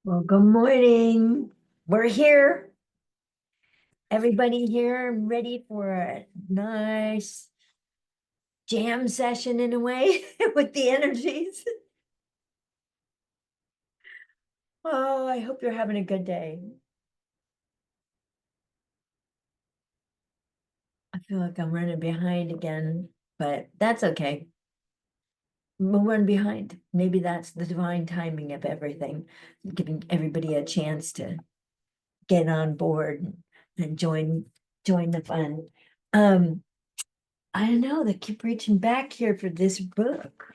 Well, good morning. We're here. Everybody here ready for a nice jam session in a way with the energies. Oh, I hope you're having a good day. I feel like I'm running behind again, but that's okay. We'll run behind. Maybe that's the divine timing of everything, giving everybody a chance to get on board and join the fun. Um, I don't know, they keep reaching back here for this book,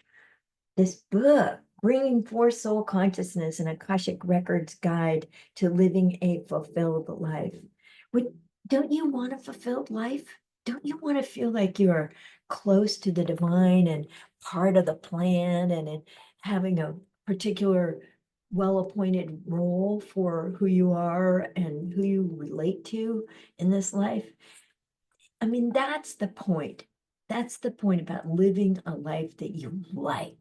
Bringing Forth Soul Consciousness, an Akashic Records Guide to Living a Fulfilled Life. Would, don't you want a fulfilled life? Don't you want to feel like you're close to the divine and part of the plan and having a particular well-appointed role for who you are and who you relate to in this life? I mean, that's the point. That's the point about living a life that you like.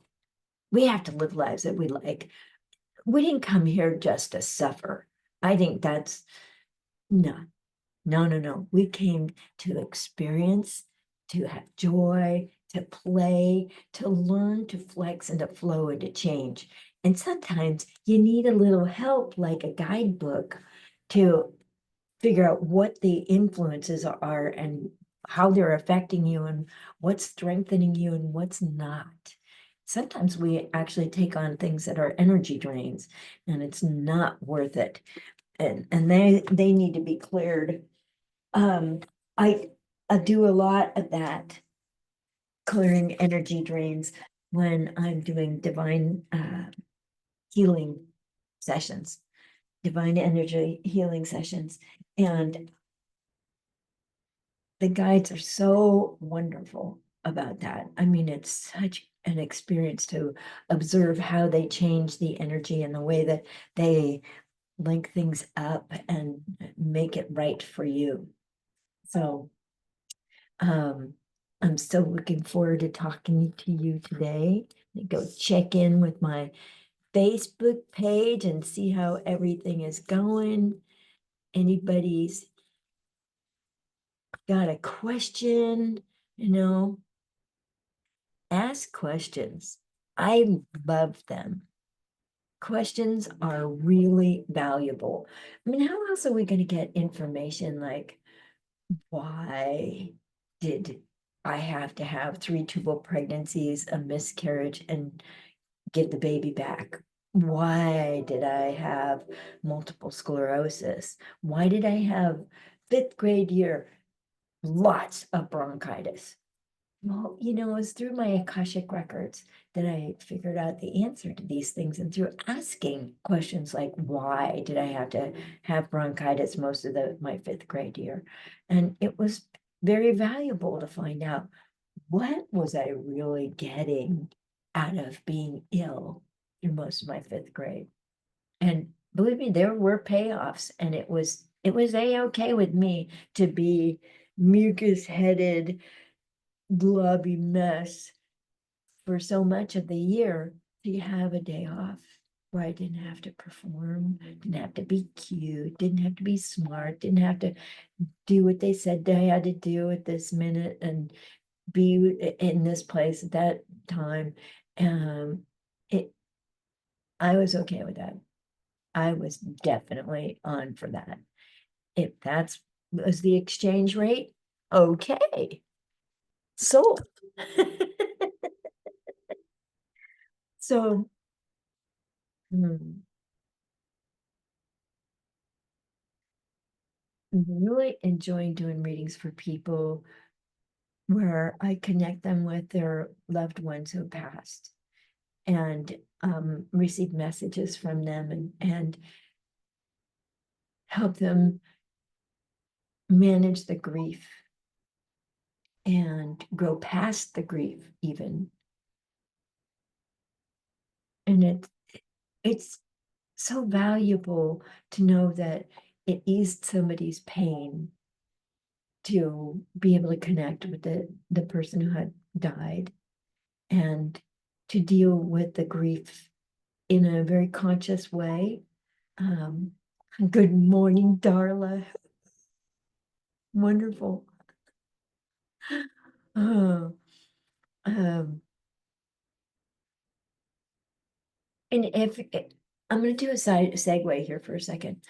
We have to live lives that we like. We didn't come here just to suffer. I think that's no, no. We came to experience, to have joy, to play, to learn to flex and to flow and to change. And sometimes you need a little help, like a guidebook, to figure out what the influences are and how they're affecting you and what's strengthening you and what's not. Sometimes we actually take on things that are energy drains and it's not worth it. And they need to be cleared. Um, I, I do a lot of that, clearing energy drains when I'm doing divine healing sessions, divine energy healing sessions. And the guides are so wonderful about that. I mean, it's such an experience to observe how they change the energy and the way that they link things up and make it right for you. So I'm still looking forward to talking to you today. Go check in with my Facebook page and see how everything is going. Anybody's got a question, you know, ask questions. I love them. Questions are really valuable. I mean, how else are we going to get information like, why did I have to have three tubal pregnancies, a miscarriage, and get the baby back? Why did I have multiple sclerosis? Why did I have fifth grade year lots of bronchitis? Well, it was through my Akashic records that I figured out the answer to these things, and through asking questions like, why did I have to have bronchitis most of my fifth grade year? And it was very valuable to find out, what was I really getting out of being ill through most of my fifth grade? And believe me, there were payoffs, and it was a-okay with me to be mucus headed globby mess for so much of the year. To have a day off where I didn't have to perform, didn't have to be cute, didn't have to be smart, didn't have to do what they said I had to do at this minute and be in this place at that time. Um, it I was okay with that. I was definitely on for that. If that's was the exchange rate, okay. Sold. So, I'm really enjoying doing readings for people where I connect them with their loved ones who passed and receive messages from them and help them manage the grief and grow past the grief even. And it's so valuable to know that it eased somebody's pain to be able to connect with the person who had died and to deal with the grief in a very conscious way Um, Good morning, Darla. Wonderful. Oh, um, and if I'm going to do a side segue here for a second.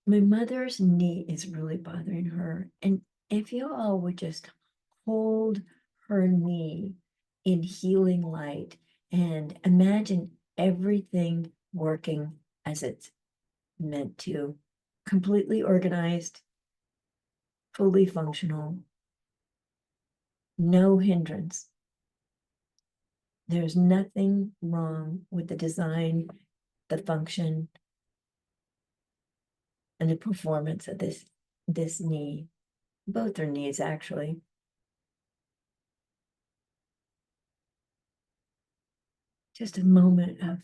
My mother's knee is really bothering her. And if you all would just hold her knee in healing light and imagine everything working as it's meant to, completely organized, fully functional, no hindrance. There's nothing wrong with the design, the function, and the performance of this knee. Both her knees, actually. Just a moment of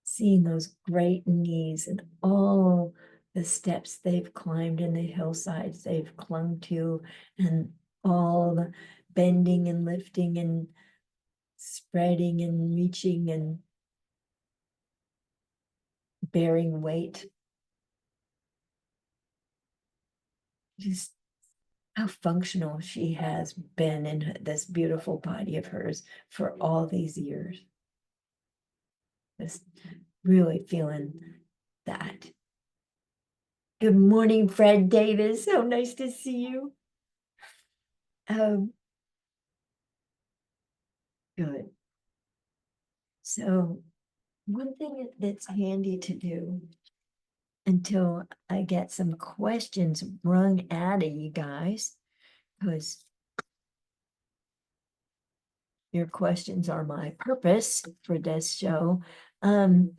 seeing those great knees and all the steps they've climbed and the hillsides they've clung to, and all the bending and lifting and spreading and reaching and bearing weight. Just how functional she has been in this beautiful body of hers for all these years. Just really feeling that. Good morning, Fred Davis. So nice to see you. Um, Good. So one thing that's handy to do until I get some questions rung out of you guys, because your questions are my purpose for this show. I'll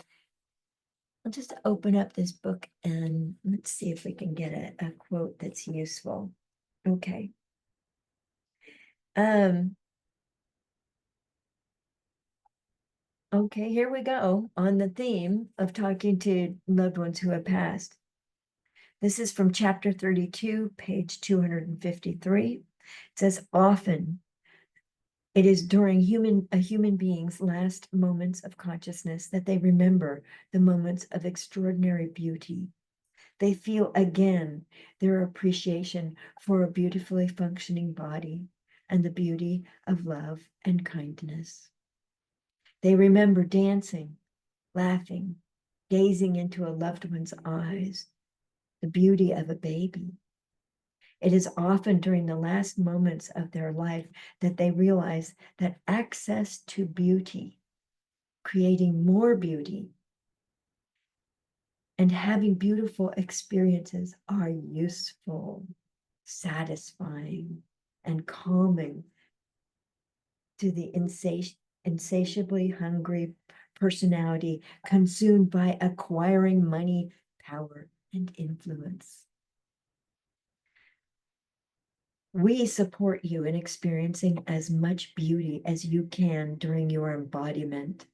just open up this book and let's see if we can get a quote that's useful. Okay. Okay, here we go on the theme of talking to loved ones who have passed. This is from chapter 32, page 253. It says, often it is during a human being's last moments of consciousness that they remember the moments of extraordinary beauty. They feel again their appreciation for a beautifully functioning body and the beauty of love and kindness. They remember dancing, laughing, gazing into a loved one's eyes, the beauty of a baby. It is often during the last moments of their life that they realize that access to beauty, creating more beauty, and having beautiful experiences are useful, satisfying, and calming to the insatiably hungry personality consumed by acquiring money, power, and influence. We support you in experiencing as much beauty as you can during your embodiment.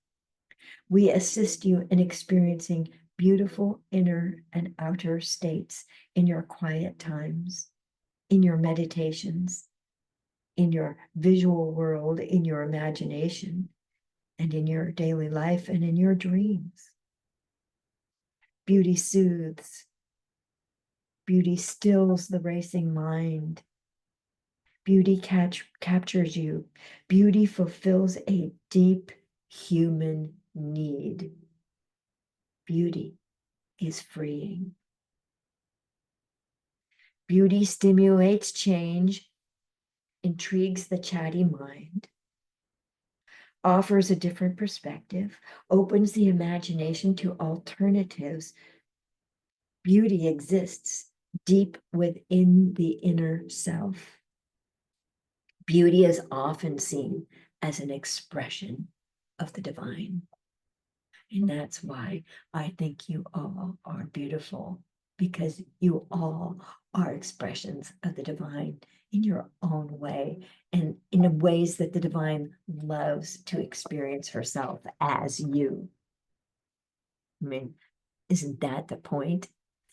We assist you in experiencing beautiful inner and outer states in your quiet times, in your meditations, in your visual world, in your imagination, and in your daily life and in your dreams. Beauty soothes. Beauty stills the racing mind. Beauty captures you. Beauty fulfills a deep human need. Beauty is freeing. Beauty stimulates change, intrigues the chatty mind, offers a different perspective, opens the imagination to alternatives. Beauty exists deep within the inner self. Beauty is often seen as an expression of the divine. And that's why I think you all are beautiful, because you all are expressions of the divine in your own way and in ways that the divine loves to experience herself as you. I mean, isn't that the point?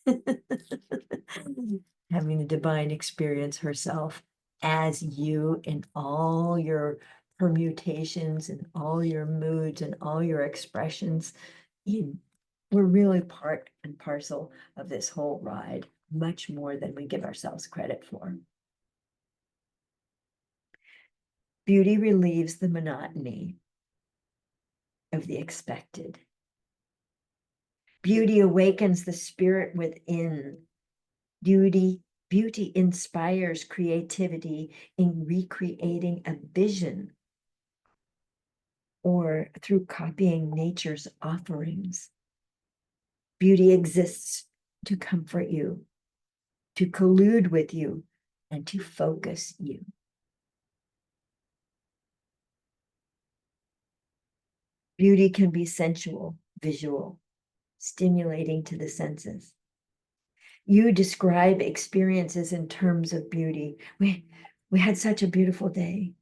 Having the divine experience herself as you in all your permutations and all your moods and all your expressions. we're really part and parcel of this whole ride, much more than we give ourselves credit for. Beauty relieves the monotony of the expected. Beauty awakens the spirit within. Beauty inspires creativity in recreating a vision or through copying nature's offerings. Beauty exists to comfort you, to collude with you, and to focus you. Beauty can be sensual, visual, stimulating to the senses. You describe experiences in terms of beauty. We had such a beautiful day.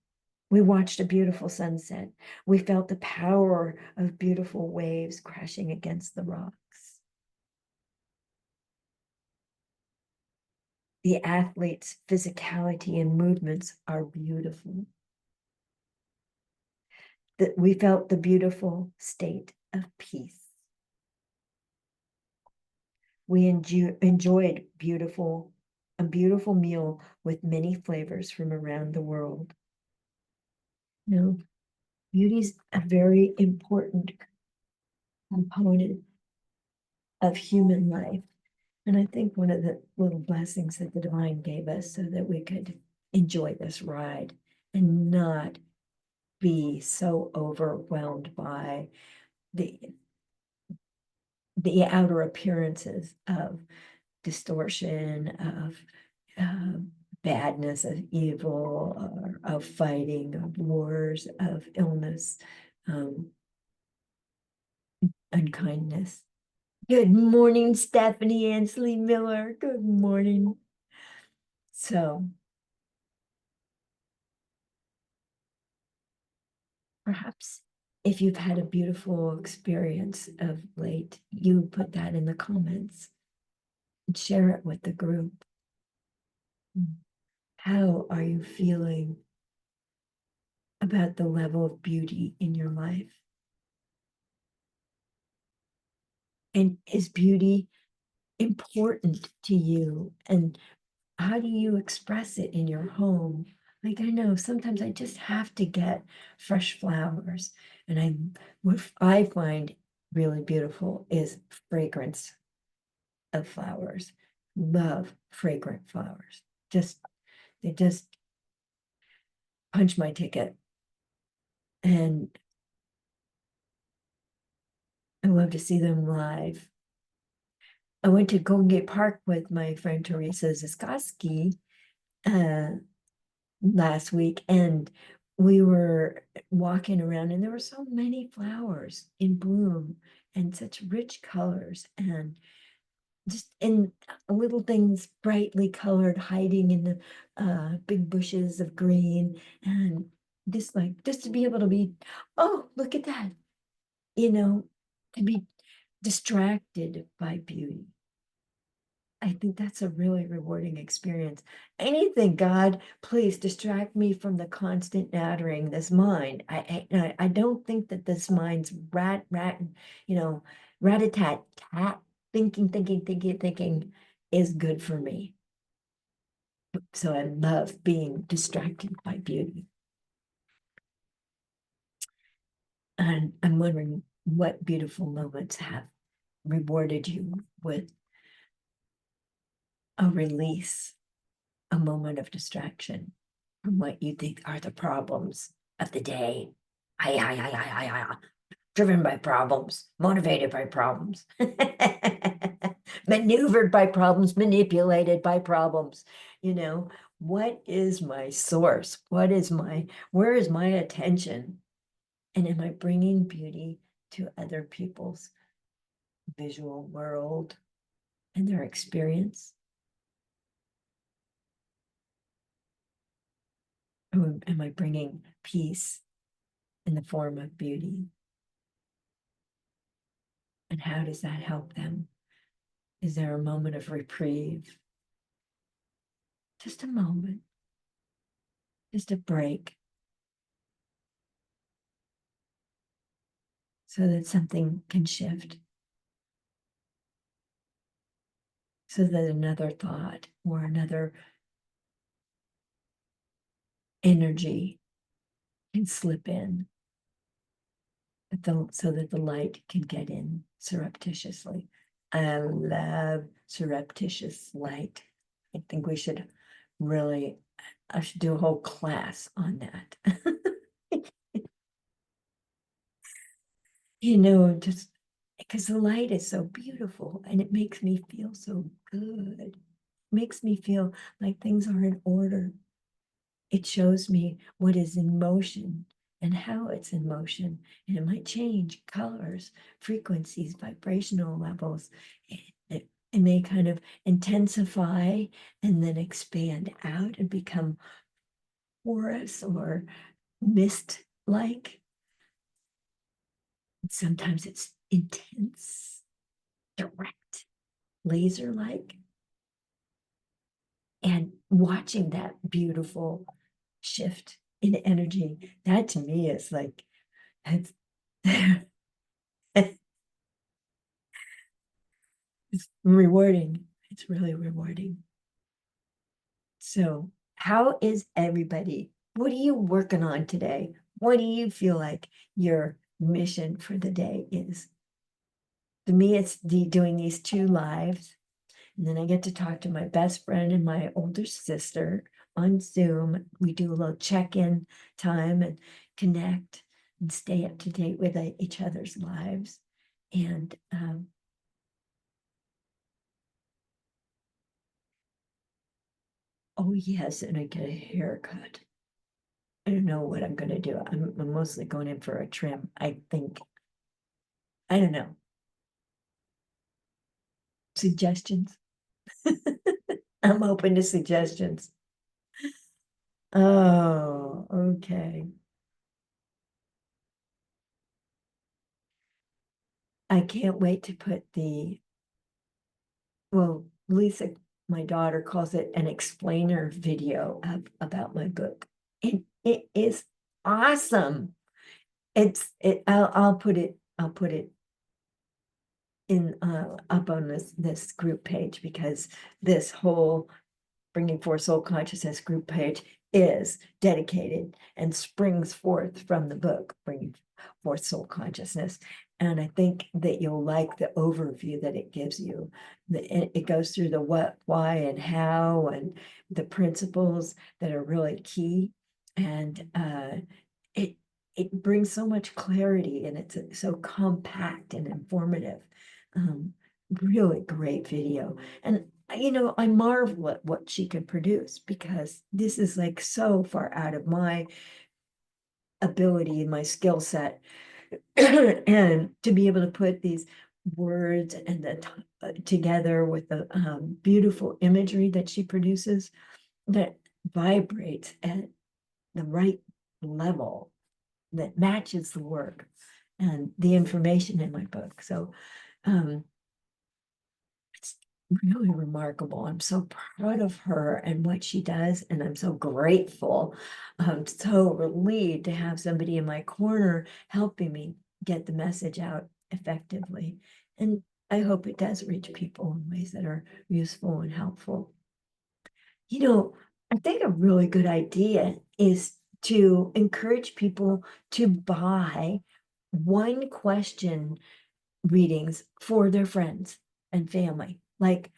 We watched a beautiful sunset. We felt the power of beautiful waves crashing against the rocks. The athlete's physicality and movements are beautiful. That we felt the beautiful state of peace. We enjoyed a beautiful meal with many flavors from around the world. You know, beauty is a very important component of human life. And I think one of the little blessings that the divine gave us so that we could enjoy this ride and not be so overwhelmed by the outer appearances of distortion, of badness, of evil, or of fighting, of wars, of illness, unkindness. Good morning, Stephanie Ansley Miller. Good morning. So perhaps if you've had a beautiful experience of late, you put that in the comments and share it with the group. How are you feeling about the level of beauty in your life? And is beauty important to you? And how do you express it in your home? Like, I know sometimes I just have to get fresh flowers. And what I find really beautiful is fragrance of flowers. Love fragrant flowers. They just punch my ticket. And I love to see them live. I went to Golden Gate Park with my friend Teresa Ziskowski last week, and we were walking around, and there were so many flowers in bloom and such rich colors, and just in little things brightly colored, hiding in the big bushes of green, and just to be able to be, oh, look at that, to be distracted by beauty. I think that's a really rewarding experience. Anything, God, please distract me from the constant nattering this mind. I don't think that this mind's rat-a-tat-tat, thinking is good for me. So I love being distracted by beauty. And I'm wondering what beautiful moments have rewarded you with a release, a moment of distraction from what you think are the problems of the day. Driven by problems, motivated by problems, maneuvered by problems, manipulated by problems. What is my source? Where is my attention? And am I bringing beauty to other people's visual world and their experience? Or am I bringing peace in the form of beauty? And how does that help them? Is there a moment of reprieve? Just a moment, just a break, so that something can shift. so that another thought or another energy can slip in, so that the light can get in surreptitiously. I love surreptitious light. I think we should really, I should do a whole class on that. Just because the light is so beautiful and it makes me feel so good. Makes me feel like things are in order. It shows me what is in motion and how it's in motion. And it might change colors, frequencies, vibrational levels. It may kind of intensify and then expand out and become porous or mist-like. Sometimes it's intense, direct, laser-like. And watching that beautiful shift in energy, that to me is like, it's, it's rewarding. It's really rewarding. So, how is everybody? What are you working on today? What do you feel like your mission for the day is? To me, it's doing these 2 lives. And then I get to talk to my best friend and my older sister on Zoom. We do a little check-in time and connect and stay up to date with each other's lives. And oh yes, and I get a haircut. I don't know what I'm gonna do. I'm mostly going in for a trim, I think. I don't know. Suggestions? I'm open to suggestions. Oh, okay. I can't wait to put well, Lisa, my daughter, calls it an explainer video about my book. And it is awesome. I'll put it in up on this group page, because this whole Bringing Forth Soul Consciousness group page is dedicated and springs forth from the book, Bringing Forth Soul Consciousness. And I think that you'll like the overview that it gives you. It goes through the what, why, and how, and the principles that are really key. And it brings so much clarity, and it's so compact and informative. Really great video. And I marvel at what she could produce, because this is like so far out of my ability and my skill set. And to be able to put these words and together with the beautiful imagery that she produces, that vibrates at the right level, that matches the work and the information in my book. So it's really remarkable. I'm so proud of her and what she does, and I'm so grateful. I'm so relieved to have somebody in my corner helping me get the message out effectively. And I hope it does reach people in ways that are useful and helpful. I think a really good idea is to encourage people to buy one question readings for their friends and family. Like,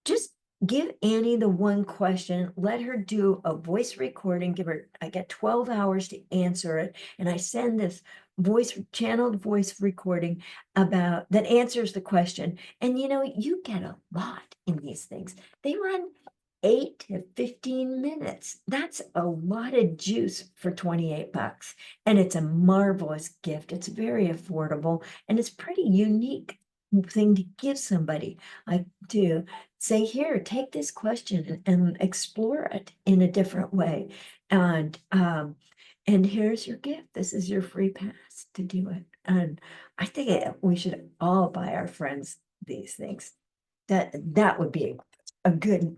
just give Annie the one question, let her do a voice recording, I get 12 hours to answer it. And I send this channeled voice recording that answers the question. And you get a lot in these things. They run 8 to 15 minutes. That's a lot of juice for 28 bucks. And it's a marvelous gift. It's very affordable, and it's pretty unique thing to give somebody. Like, to say, here, take this question and explore it in a different way. And here's your gift. This is your free pass to do it. And I think we should all buy our friends these things. That would be a good,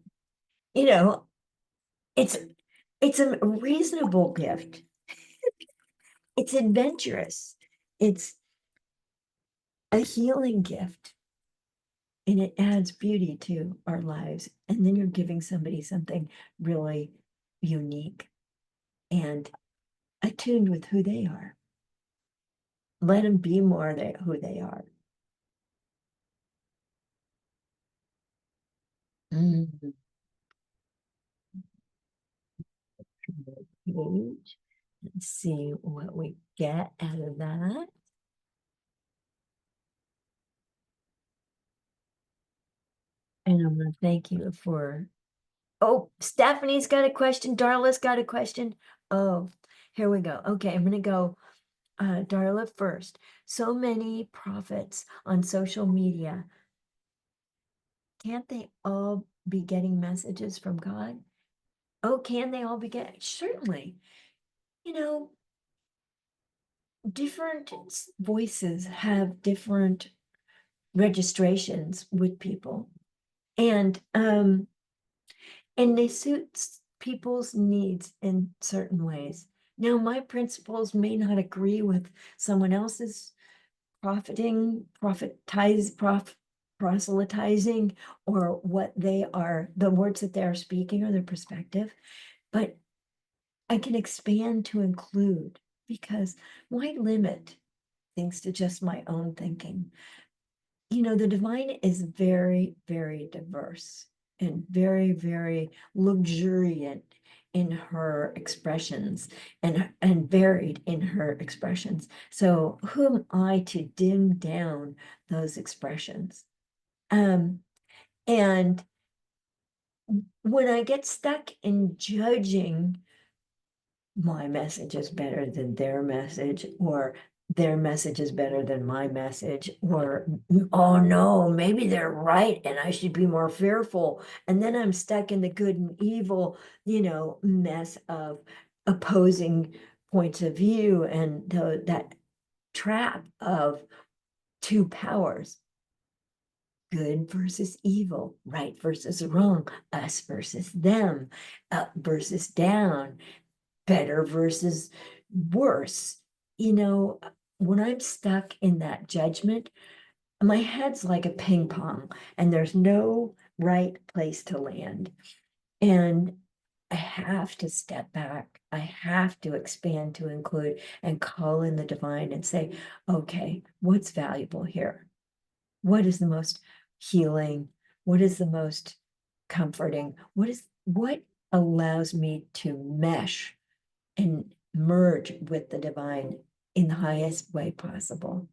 you know, it's a reasonable gift. It's adventurous. It's a healing gift. and it adds beauty to our lives. And then you're giving somebody something really unique and attuned with who they are. Let them be more who they are. Mm. Page. Let's see what we get out of that. And I'm going to thank you for. Oh, Stephanie's got a question. Darla's got a question. Oh, here we go. Okay, I'm going to go Darla first. So many prophets on social media. Can't they all be getting messages from God? Oh, can they all be getting? Certainly. You know, different voices have different registrations with people. And they suit people's needs in certain ways. Now, my principles may not agree with someone else's proselytizing, or what they are, the words that they are speaking or their perspective, but I can expand to include, because why limit things to just my own thinking? The divine is very, very diverse and very, very luxuriant in her expressions, and varied in her expressions. So who am I to dim down those expressions? And when I get stuck in judging, my message is better than their message, or their message is better than my message, or oh no, maybe they're right and I should be more fearful. And then I'm stuck in the good and evil, mess of opposing points of view, and that trap of two powers: good versus evil, right versus wrong, us versus them, up versus down, better versus worse. When I'm stuck in that judgment, my head's like a ping pong, and there's no right place to land. And I have to step back. I have to expand to include and call in the divine and say, okay, what's valuable here? What is the most healing? What is the most comforting? What allows me to mesh and merge with the divine in the highest way possible?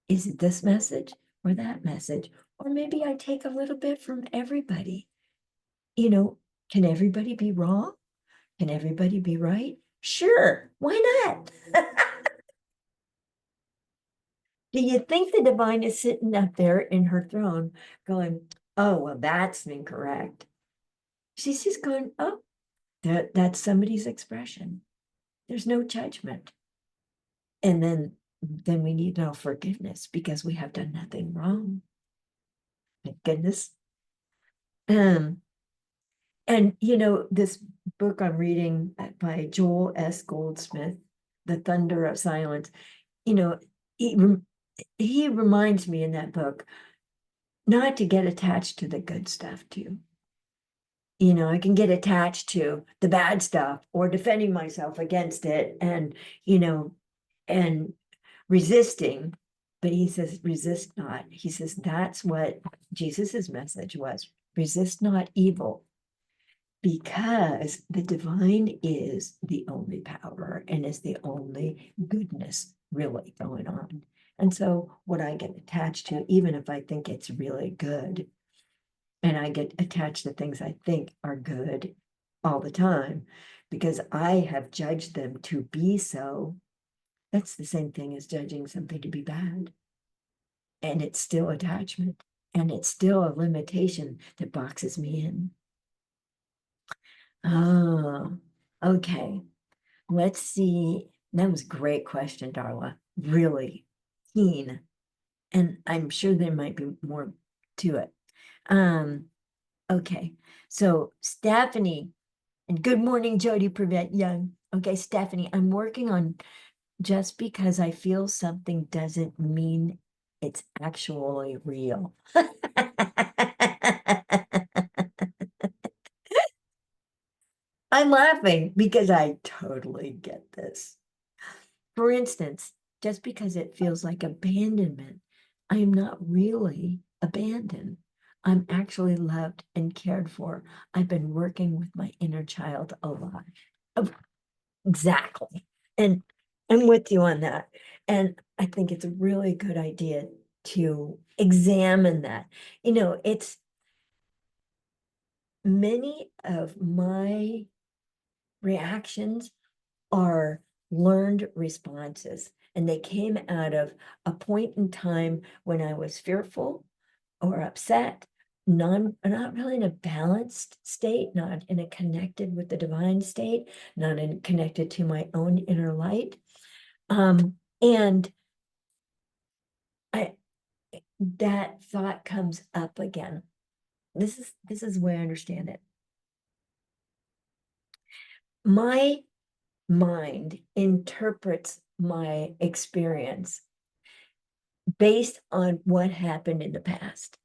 Is it this message or that message? Or maybe I take a little bit from everybody. Can everybody be wrong? Can everybody be right? Sure, why not? Do you think the divine is sitting up there in her throne going, oh, well, that's incorrect? She's just going, oh, that's somebody's expression. There's no judgment. And then we need no forgiveness because we have done nothing wrong. Thank goodness. And this book I'm reading by Joel S. Goldsmith, The Thunder of Silence, he, he reminds me in that book not to get attached to the good stuff too. I can get attached to the bad stuff or defending myself against it, and resisting. But he says, resist not. He says that's what Jesus's message was: resist not evil, because the divine is the only power and is the only goodness really going on. And so what I get attached to, even if I think it's really good, and I get attached to things I think are good all the time because I have judged them to be so, that's the same thing as judging something to be bad. And it's still attachment, and it's still a limitation that boxes me in. Oh, okay. Let's see. That was a great question, Darla. Really keen. And I'm sure there might be more to it. Okay. So Stephanie, and good morning, Jody Prevent Young. Okay, Stephanie, I'm working on just because I feel something doesn't mean It's actually real. I'm laughing because I totally get this. For instance, just because it feels like abandonment, I am not really abandoned. I'm actually loved and cared for. I've been working with my inner child a lot. Oh, exactly. And I'm with you on that. And I think it's a really good idea to examine that. It's many of my reactions are learned responses, and they came out of a point in time when I was fearful or upset, not really in a balanced state, not in a connected with the divine state, not in connected to my own inner light. And I that thought comes up again. This is where I understand it. My mind interprets my experience based on what happened in the past.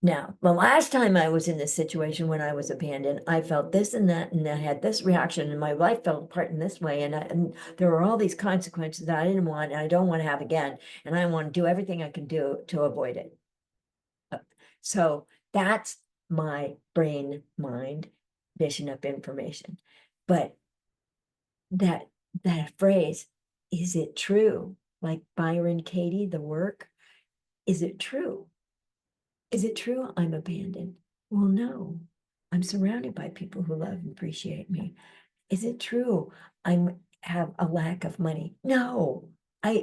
Now, the last time I was in this situation when I was abandoned, I felt this and that, and I had this reaction, and my life fell apart in this way. And there were all these consequences that I didn't want, and I don't want to have again. And I want to do everything I can do to avoid it. So that's my brain mind vision of information. But that that phrase, is it true? Like Byron Katie, the work, is it true? Is it true I'm abandoned? Well, no. I'm surrounded by people who love and appreciate me. Is it true I'm have a lack of money? No.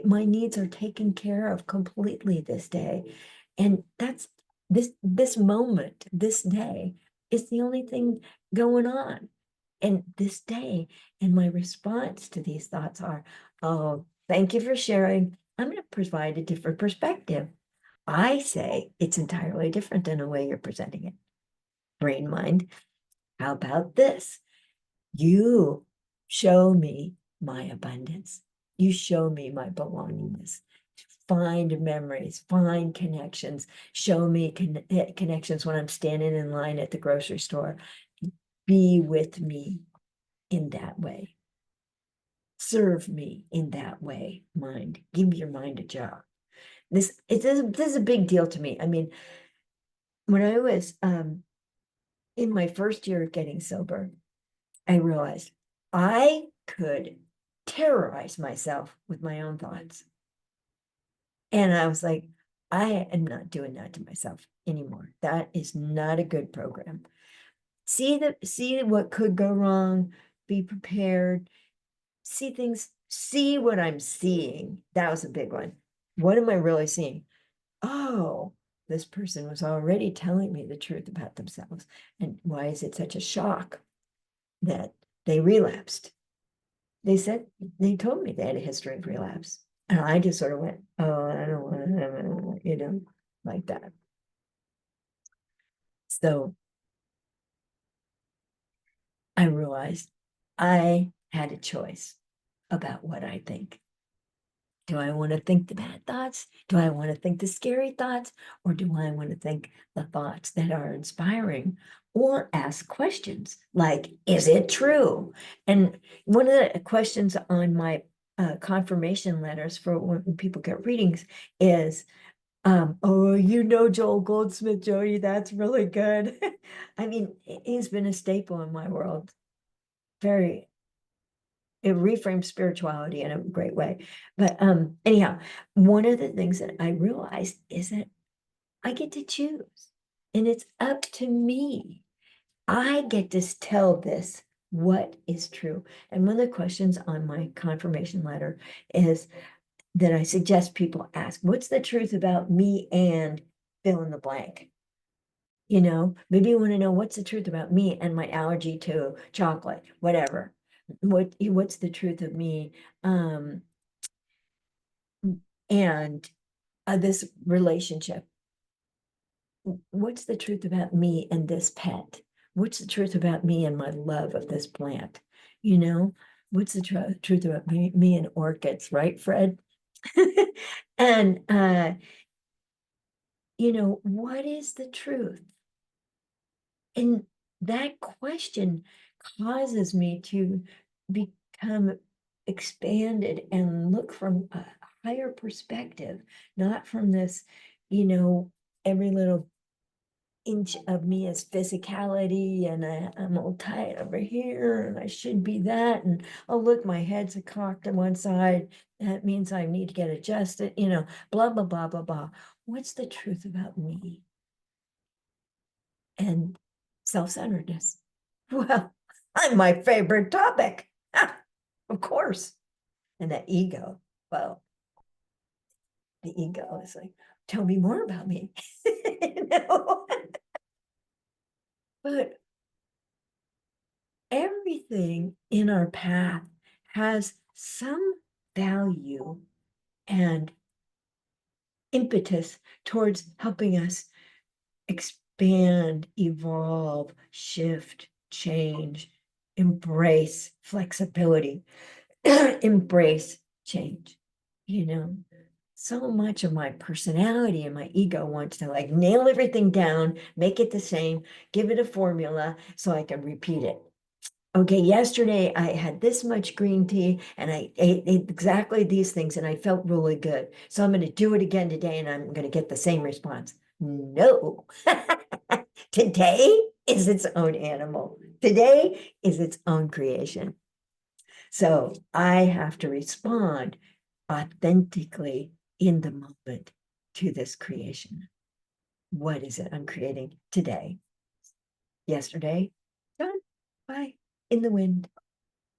My needs are taken care of completely this day. And that's this moment, this day is the only thing going on. And this day, and my response to these thoughts are, oh, thank you for sharing. I'm going to provide a different perspective. I say it's entirely different than the way you're presenting it. Brain mind, how about this? You show me my abundance. You show me my belongingness. Find memories, find connections, show me connections when I'm standing in line at the grocery store. Be with me in that way. Serve me in that way, mind. Give your mind a job. This is a big deal to me. I mean, when I was in my first year of getting sober, I realized I could terrorize myself with my own thoughts. And I was like, I am not doing that to myself anymore. That is not a good program. See what could go wrong, be prepared, see what I'm seeing. That was a big one. What am I really seeing? Oh, this person was already telling me the truth about themselves. And why is it such a shock that they relapsed? They told me they had a history of relapse. And I just sort of went, oh, I don't want to, like that. So I realized I had a choice about what I think. Do I want to think the bad thoughts? Do I want to think the scary thoughts? Or do I want to think the thoughts that are inspiring? Or ask questions like, is it true? And one of the questions on my confirmation letters for when people get readings is, oh, Joel Goldsmith, Jody, that's really good. I mean, he's been a staple in my world. Very it reframes spirituality in a great way. But anyhow, one of the things that I realized is that I get to choose, and it's up to me. I get to tell this what is true. And one of the questions on my confirmation letter is that I suggest people ask, what's the truth about me and fill in the blank? Maybe you want to know what's the truth about me and my allergy to chocolate, whatever. What's the truth of me? And this relationship. What's the truth about me and this pet? What's the truth about me and my love of this plant? What's the truth about me and orchids, right, Fred? And what is the truth? And that question causes me to become expanded and look from a higher perspective, not from this, every little inch of me is physicality, and I'm all tight over here and I should be that. And oh, look, my head's cocked on one side. That means I need to get adjusted, blah, blah, blah, blah, blah. What's the truth about me? And self-centeredness. Well, I'm my favorite topic. Of course. And that ego, well, the ego is like, tell me more about me. you know? But everything in our path has some value and impetus towards helping us expand, evolve, shift, change, embrace flexibility, embrace change. So much of my personality and my ego wants to like nail everything down, make it the same, give it a formula so I can repeat it. Okay, yesterday I had this much green tea and I ate exactly these things and I felt really good. So I'm going to do it again today and I'm going to get the same response. No. Today is its own animal. Today is its own creation. So I have to respond authentically in the moment to this creation. What is it I'm creating today? Yesterday, done. Bye. In the wind.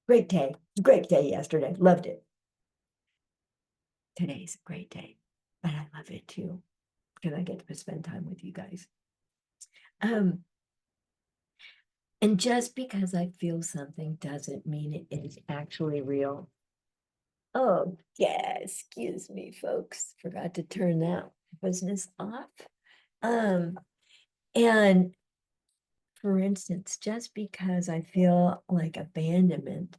Great day. Great day yesterday. Loved it. Today's a great day, but I love it too because I get to spend time with you guys. And just because I feel something doesn't mean it is actually real. Oh, yeah, excuse me, folks. Forgot to turn that business off. And for instance, just because I feel like abandonment,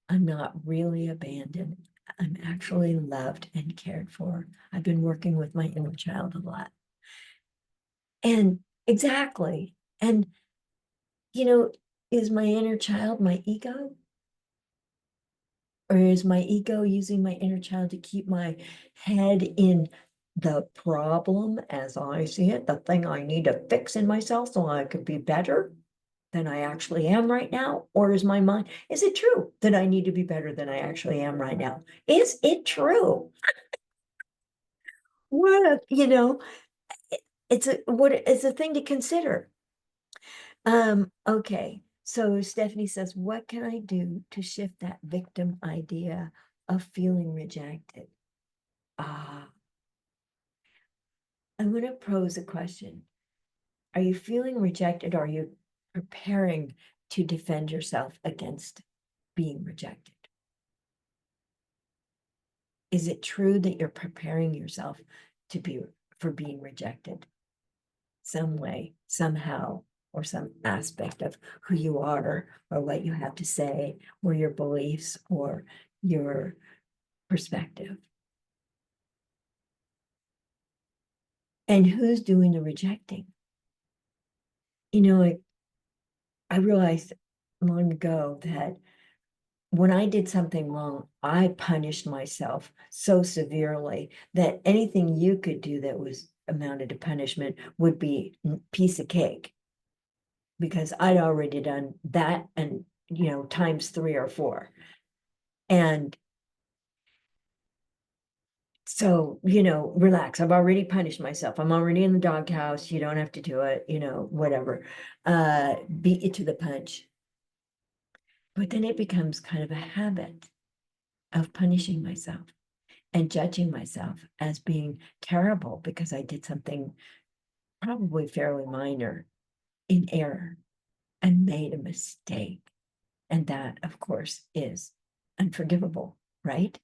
I'm not really abandoned. I'm actually loved and cared for. I've been working with my inner child a lot. And exactly. And, is my inner child my ego? Or is my ego using my inner child to keep my head in the problem as I see it, the thing I need to fix in myself so I could be better than I actually am right now? Or is my mind, is it true that I need to be better than I actually am right now? Is it true? What, it's a thing to consider. Okay. So Stephanie says, what can I do to shift that victim idea of feeling rejected? I'm going to pose a question. Are you feeling rejected? Or are you preparing to defend yourself against being rejected? Is it true that you're preparing yourself for being rejected? Some way, somehow, or some aspect of who you are, or what you have to say, or your beliefs, or your perspective. And who's doing the rejecting? I realized long ago that when I did something wrong, I punished myself so severely that anything you could do that was amounted to punishment would be a piece of cake, because I'd already done that and, times 3 or 4. And so, relax. I've already punished myself. I'm already in the doghouse. You don't have to do it, whatever. Beat you to the punch. But then it becomes kind of a habit of punishing myself and judging myself as being terrible because I did something probably fairly minor in error and made a mistake. And that, of course, is unforgivable, right?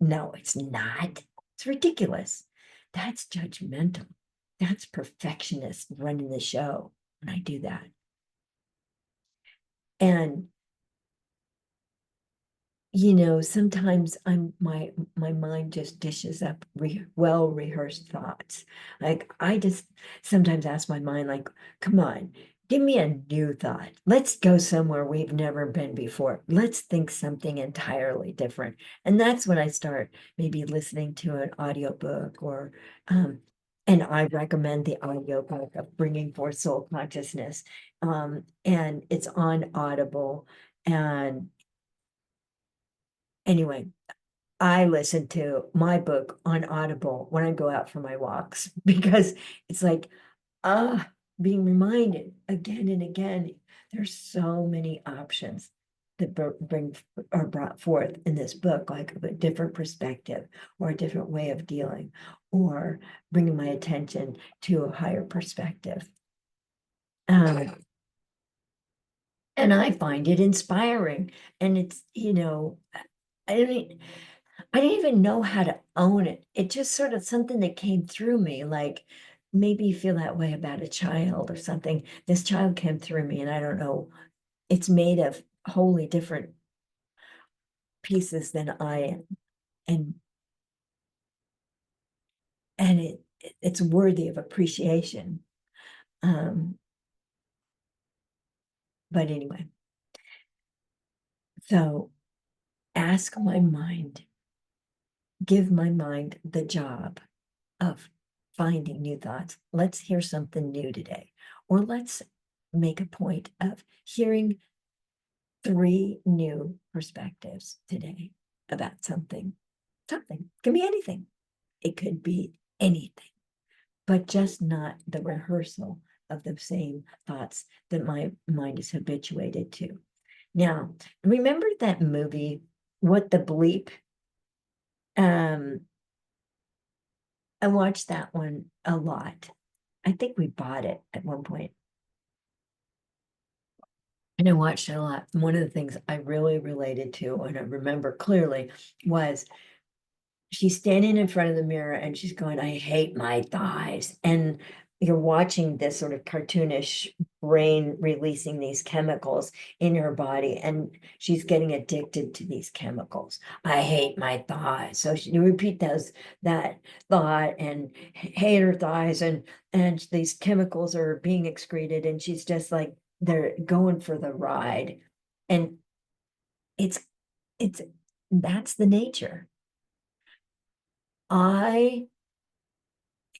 No, it's not. It's ridiculous. That's judgmental. That's perfectionist running the show when I do that. And sometimes my mind just dishes up well rehearsed thoughts. Like I just sometimes ask my mind, like, come on, give me a new thought. Let's go somewhere we've never been before. Let's think something entirely different. And that's when I start maybe listening to an audiobook or and I recommend the audiobook of Bringing Forth Soul Consciousness. And it's on Audible. And anyway, I listen to my book on Audible when I go out for my walks because it's like, ah, being reminded again and again, there's so many options that bring are brought forth in this book, like a different perspective or a different way of dealing, or bringing my attention to a higher perspective. And I find it inspiring. And it's, I don't, I didn't even know how to own it. It just sort of something that came through me, like maybe you feel that way about a child or something. This child came through me, and I don't know, it's made of wholly different pieces than I am. And it's worthy of appreciation. Um, but anyway, so ask my mind, give my mind the job of finding new thoughts. Let's hear something new today. Or let's make a point of hearing 3 new perspectives today about something. Something. It can be anything. It could be anything, but just not the rehearsal of the same thoughts that my mind is habituated to. Now, remember that movie, What the Bleep? Um, I watched that one a lot. I think we bought it at one point. And I watched it a lot. One of the things I really related to, and I remember clearly, was she's standing in front of the mirror and she's going, I hate my thighs. And you're watching this sort of cartoonish brain releasing these chemicals in her body, and she's getting addicted to these chemicals. I hate my thighs. So you repeat that thought and hate her thighs, and these chemicals are being excreted, and she's just like they're going for the ride. And it's it's that's the nature. I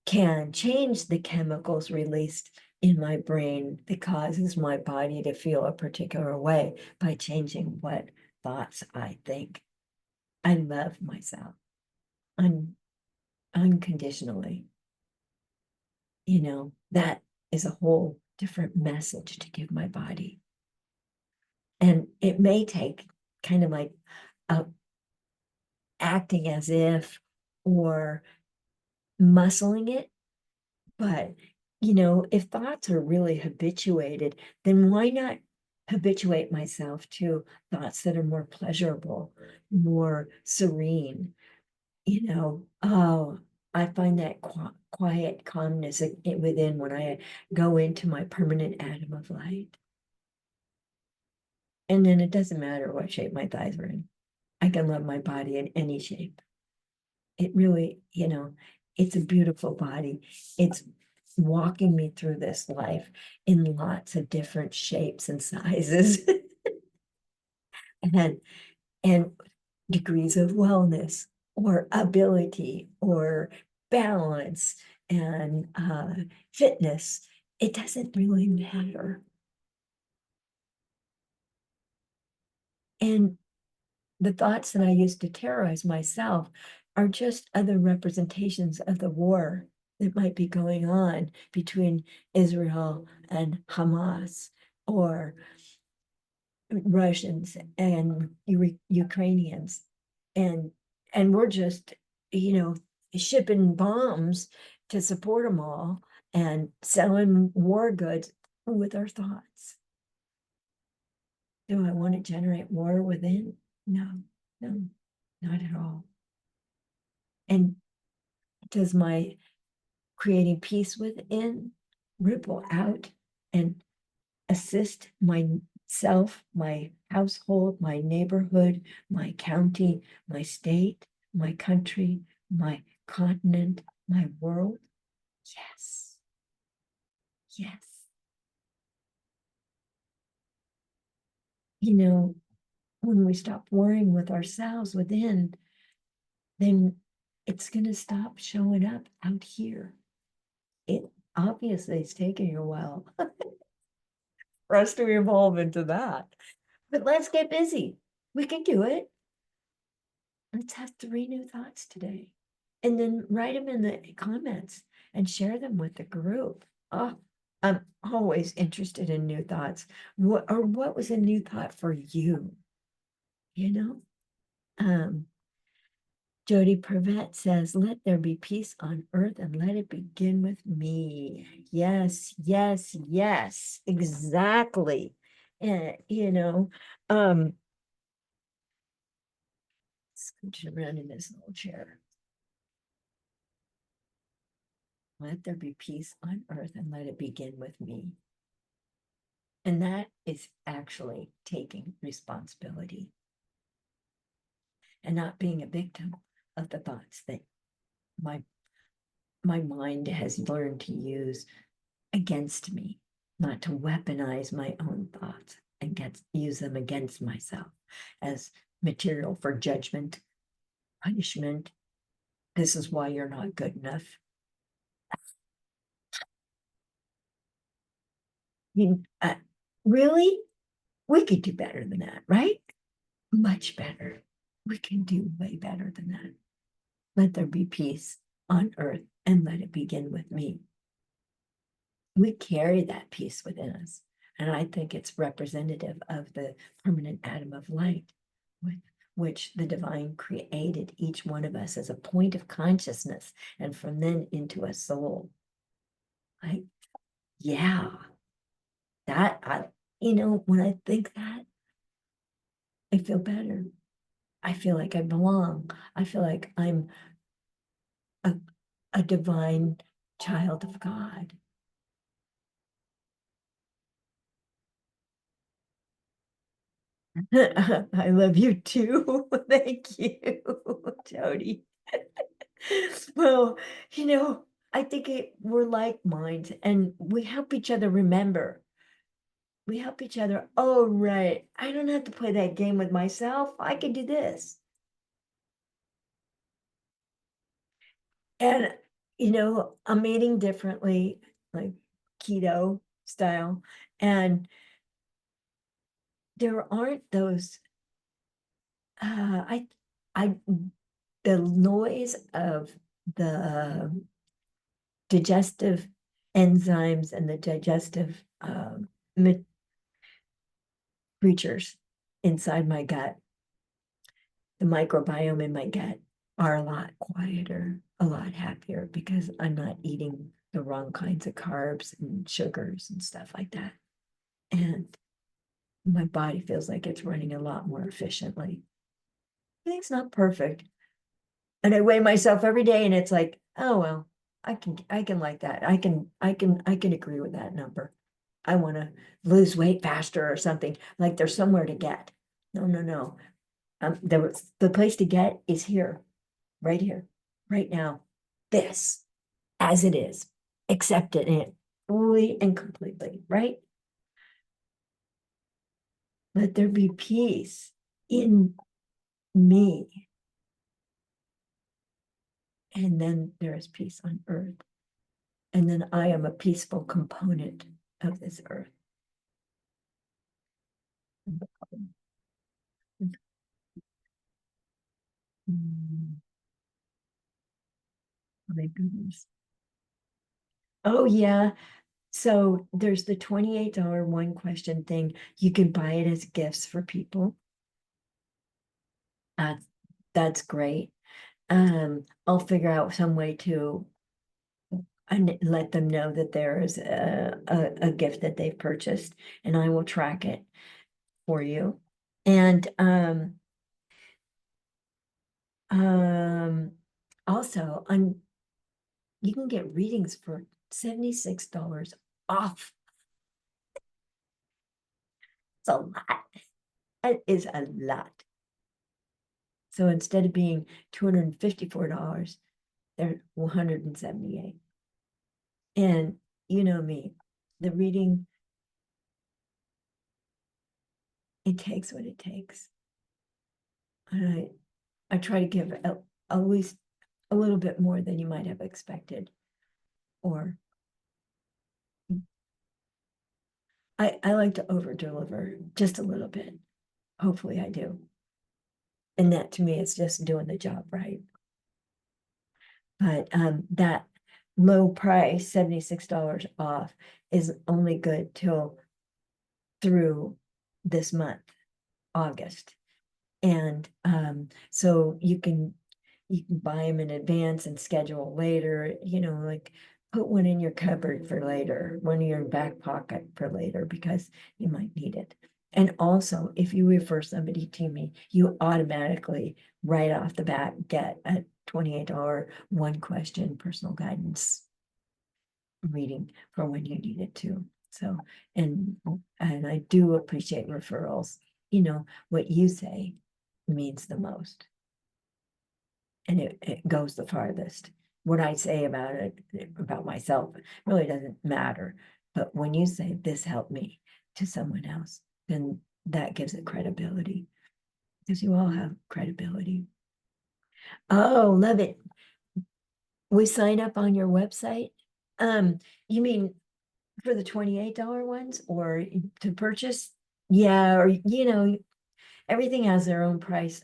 can change the chemicals released in my brain that causes my body to feel a particular way by changing what thoughts I think. I love myself unconditionally. That is a whole different message to give my body. And it may take kind of like a acting as if or muscling it. But, if thoughts are really habituated, then why not habituate myself to thoughts that are more pleasurable, more serene? Oh, I find that quiet calmness within when I go into my permanent atom of light. And then it doesn't matter what shape my thighs are in. I can love my body in any shape. It really, it's a beautiful body. It's walking me through this life in lots of different shapes and sizes and and degrees of wellness or ability or balance and fitness. It doesn't really matter. And the thoughts that I used to terrorize myself are just other representations of the war that might be going on between Israel and Hamas, or Russians and Ukrainians. And we're just, you know, shipping bombs to support them all and selling war goods with our thoughts. Do I want to generate war within? No, no, not at all. And does my creating peace within ripple out and assist myself, my household, my neighborhood, my county, my state, my country, my continent, my world? Yes. Yes. You know, when we stop worrying with ourselves within, then it's going to stop showing up out here. It obviously it's taking a while for us to evolve into that. But let's get busy. We can do it. Let's have 3 new thoughts today. And then write them in the comments and share them with the group. Oh, I'm always interested in new thoughts. What was a new thought for you? You know? Jody Prevette says, let there be peace on earth and let it begin with me. Yes, yes, yes, exactly. And, scooch around in this little chair. Let there be peace on earth and let it begin with me. And that is actually taking responsibility and not being a victim of the thoughts that my mind has learned to use against me, not to weaponize my own thoughts and use them against myself as material for judgment, punishment. This is why you're not good enough. Really? We could do better than that, right? Much better. We can do way better than that. Let there be peace on earth and let it begin with me. We carry that peace within us. And I think it's representative of the permanent atom of light with which the divine created each one of us as a point of consciousness and from then into a soul. Yeah, when I think that, I feel better. I feel like I belong. I feel like I'm a, a divine child of God. I love you too. Thank you, Jody. Well, I think we're like minds and we help each other remember. We help each other. Oh, right. I don't have to play that game with myself. I can do this. And, I'm eating differently, like keto style. And there aren't those, I, the noise of the digestive enzymes and the digestive creatures inside my gut, the microbiome in my gut are a lot quieter, a lot happier because I'm not eating the wrong kinds of carbs and sugars and stuff like that. And my body feels like it's running a lot more efficiently. Everything's not perfect. And I weigh myself every day and it's like, oh well, I can like that. I can agree with that number. I want to lose weight faster or something. Like there's somewhere to get. No, no, no. The place to get is here, right now. This, as it is, accept it fully and completely, right? Let there be peace in me. And then there is peace on earth. And then I am a peaceful component of this earth. My goodness. Oh, yeah. So there's the $28 one question thing. You can buy it as gifts for people. Uh, that's great. I'll figure out some way to and let them know that there is a gift that they've purchased, and I will track it for you. And also you can get readings for $76 off. It's a lot. That is a lot. So instead of being $254, they're 178. And you know me, the reading, it takes what it takes. And I try to give at least a little bit more than you might have expected. Or I like to over deliver just a little bit. Hopefully I do. And that to me is just doing the job right. But that low price, $76 off, is only good till through this month, August. And so you can buy them in advance and schedule later, like put one in your cupboard for later, one in your back pocket for later, because you might need it. And also, if you refer somebody to me, you automatically, right off the bat, get a $28 one question personal guidance reading for when you need it to. So, and I do appreciate referrals. What you say means the most, and it goes the farthest. What I say about it, about myself, really doesn't matter. But when you say this helped me to someone else, then that gives it credibility, because you all have credibility. Oh, love it. We sign up on your website. You mean for the $28 ones, or to purchase? Yeah, or everything has their own price.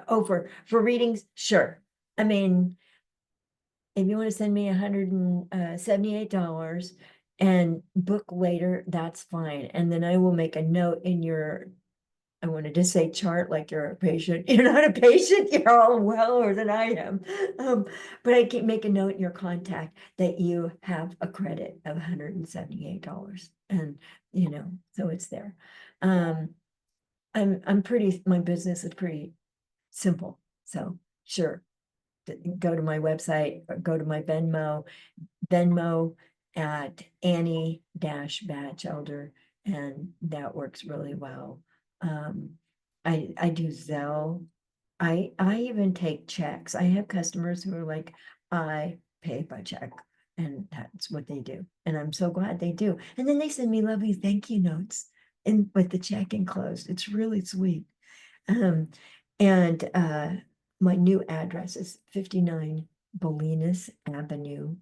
Oh, for readings, sure. I mean, if you want to send me $178 and book later, that's fine. And then I will make a note in your, I wanted to say chart, like you're a patient. You're not a patient, you're all weller than I am. But I can make a note in your contact that you have a credit of $178. And so it's there. My business is pretty simple. So sure, go to my website, or go to my Venmo at Annie-Batchelder, and that works really well. I do Zelle. I even take checks. I have customers who are like, I pay by check, and that's what they do. And I'm so glad they do. And then they send me lovely thank you notes and with the check enclosed. It's really sweet. And my new address is 59 Bolinas Avenue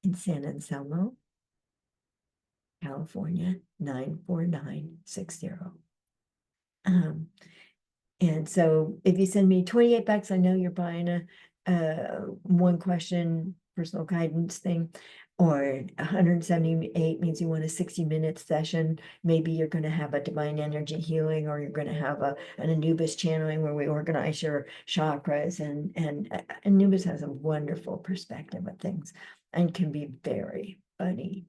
in San Anselmo, California, 94960. And so if you send me $28, I know you're buying a one question personal guidance thing, or 178 means you want a 60-minute session. Maybe you're going to have a divine energy healing, or you're going to have an Anubis channeling where we organize your chakras. And Anubis has a wonderful perspective of things and can be very funny.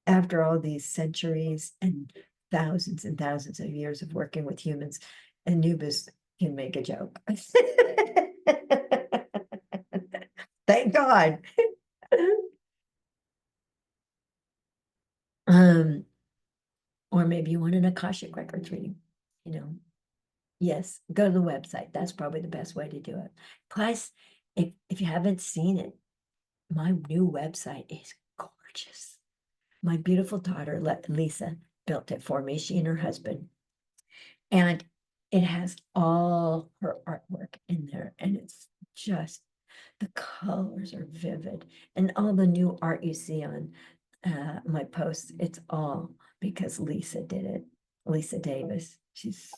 After all these centuries and thousands of years of working with humans, Anubis can make a joke. Thank God. Or maybe you want an Akashic Records reading, Yes, go to the website. That's probably the best way to do it. Plus, if you haven't seen it, my new website is gorgeous. My beautiful daughter, Lisa, built it for me, she and her husband. And it has all her artwork in there. And it's just, the colors are vivid. And all the new art you see on my posts, it's all because Lisa did it. Lisa Davis. She's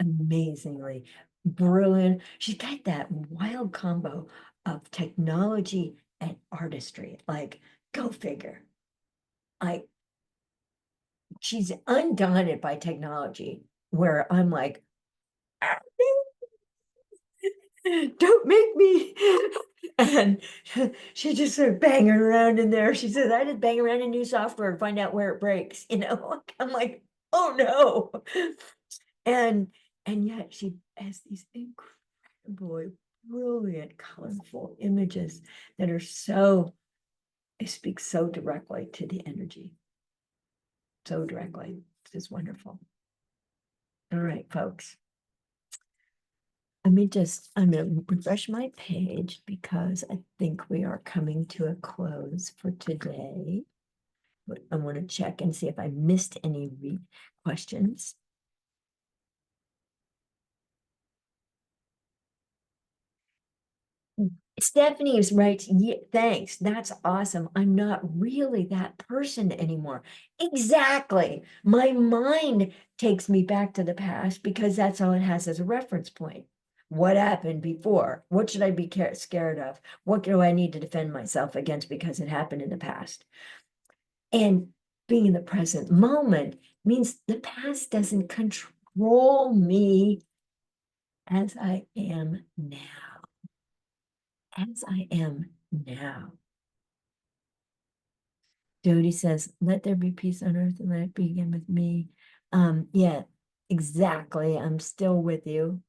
amazingly brilliant. She's got that wild combo of technology and artistry. Like, go figure. She's undaunted by technology, where I'm like, don't make me. And she just started banging around in there. She says, I just bang around in new software and find out where it breaks. I'm like, oh no. And yet she has these incredibly brilliant, colorful images that are they speak so directly to the energy. So directly. It's just wonderful. All right, folks. I'm gonna refresh my page because I think we are coming to a close for today. But I want to check and see if I missed any questions. Stephanie is right. Yeah, thanks. That's awesome. I'm not really that person anymore. Exactly. My mind takes me back to the past because that's all it has as a reference point. What happened before? What should I be scared of? What do I need to defend myself against because it happened in the past? And being in the present moment means the past doesn't control me as I am now. As I am now. Jody says, let there be peace on earth and let it begin with me. Yeah, exactly. I'm still with you.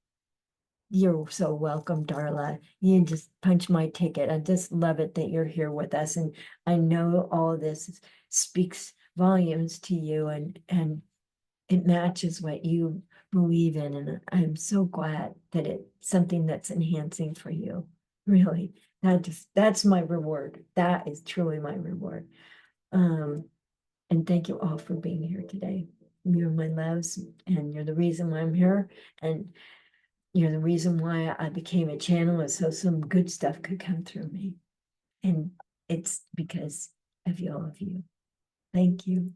You're so welcome, Darla. You just punch my ticket. I just love it that you're here with us. And I know all of this speaks volumes to you and it matches what you believe in. And I'm so glad that it's something that's enhancing for you. Really, that's my reward. That is truly my reward. And thank you all for being here today. You're my loves, and you're the reason why I'm here. And you're the reason why I became a channel, so some good stuff could come through me. And it's because of you, all of you. Thank you.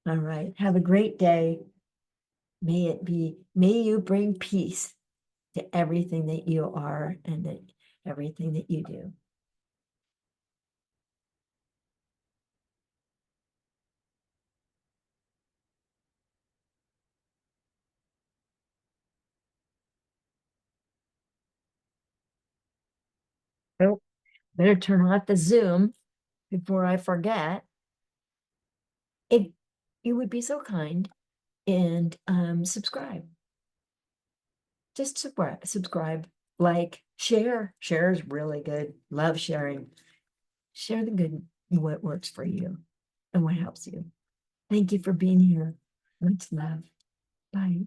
All right. Have a great day. May you bring peace to everything that you are and that everything that you do. Oh, better turn off the Zoom before I forget. If you would be so kind and subscribe. Just subscribe, like, share. Share is really good. Love sharing. Share the good, what works for you and what helps you. Thank you for being here. Much love. Bye.